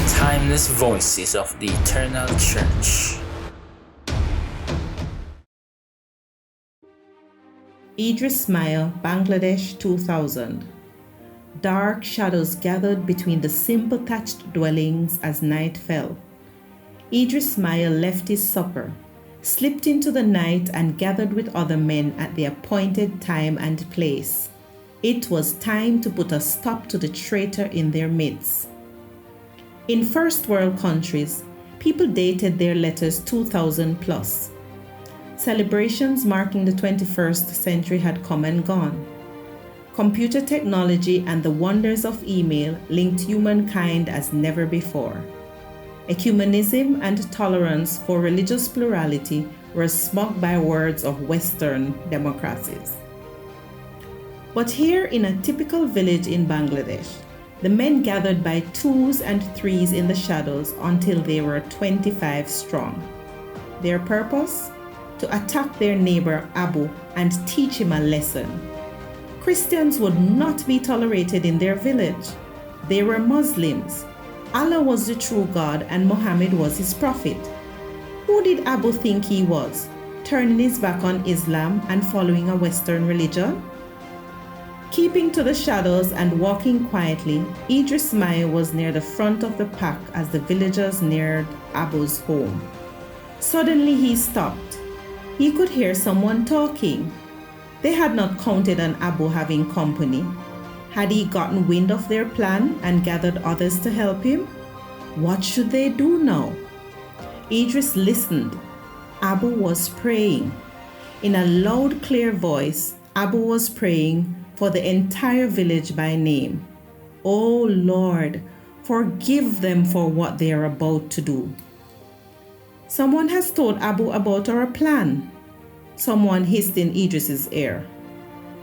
Timeless voices of the Eternal.Church. Edris, Miah, Bangladesh, 2000. Dark shadows gathered between the simple thatched dwellings as night fell. Edris, Miah left his supper, slipped into the night, and gathered with other men at the appointed time and place. It was time to put a stop to the traitor in their midst. In first world countries, people dated their letters 2000 plus. Celebrations marking the 21st century had come and gone. Computer technology and the wonders of email linked humankind as never before. Ecumenism and tolerance for religious plurality were smug bywords of Western democracies. But here in a typical village in Bangladesh, the men gathered by twos and threes in the shadows until they were 25 strong. Their purpose? To attack their neighbor Abu and teach him a lesson. Christians would not be tolerated in their village. They were Muslims. Allah was the true God and Muhammad was his prophet. Who did Abu think he was, turning his back on Islam and following a Western religion? Keeping to the shadows and walking quietly, Edris Miah was near the front of the pack as the villagers neared Abu's home. Suddenly he stopped. He could hear someone talking. They had not counted on Abu having company. Had he gotten wind of their plan and gathered others to help him? What should they do now? Edris listened. Abu was praying. In a loud, clear voice, Abu was praying for the entire village by name. Oh Lord, forgive them for what they are about to do. Someone has told Abu about our plan. Someone hissed in Idris's ear.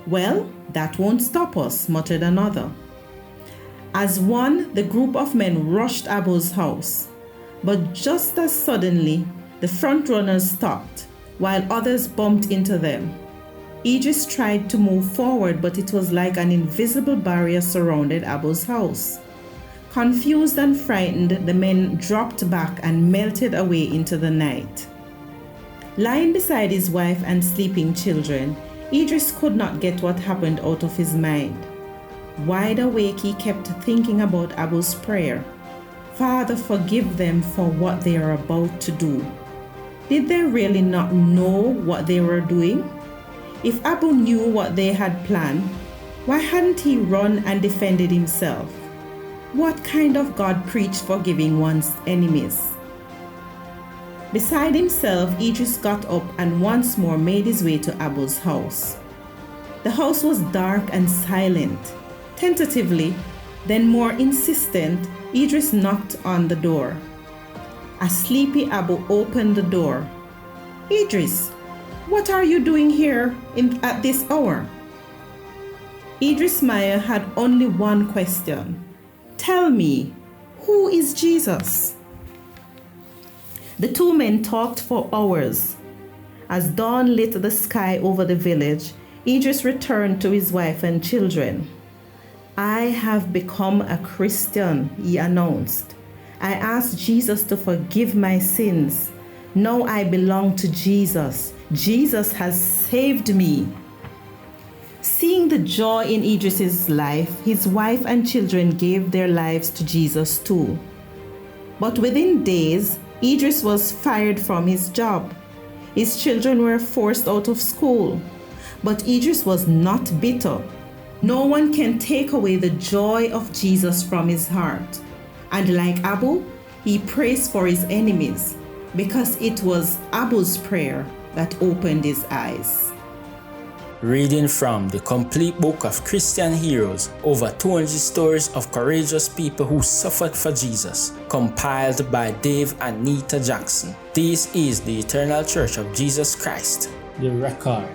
Well, that won't stop us, muttered another. As one, the group of men rushed Abu's house. But just as suddenly, the front runners stopped, while others bumped into them. Edris tried to move forward, but it was like an invisible barrier surrounded Abu's house. Confused and frightened, the men dropped back and melted away into the night. Lying beside his wife and sleeping children, Edris could not get what happened out of his mind. Wide awake, he kept thinking about Abu's prayer. Father, forgive them for what they are about to do. Did they really not know what they were doing? If Abu knew what they had planned, why hadn't he run and defended himself? What kind of God preached forgiving one's enemies? Beside himself, Edris got up and once more made his way to Abu's house. The house was dark and silent. Tentatively, then more insistent, Edris knocked on the door. A sleepy Abu opened the door. Edris, what are you doing here at this hour? Idris Miah had only one question. Tell me, who is Jesus? The two men talked for hours. As dawn lit the sky over the village, Edris returned to his wife and children. I have become a Christian, he announced. I asked Jesus to forgive my sins. Now I belong to Jesus. Jesus has saved me. Seeing the joy in Idris's life, his wife and children gave their lives to Jesus too. But within days, Edris was fired from his job. His children were forced out of school. But Edris was not bitter. No one can take away the joy of Jesus from his heart. And like Abu, he prays for his enemies because it was Abu's prayer that opened his eyes. Reading from the complete book of Christian heroes, over 200 stories of courageous people who suffered for Jesus, compiled by Dave and Neta Jackson. This is the Eternal Church of Jesus Christ, the record.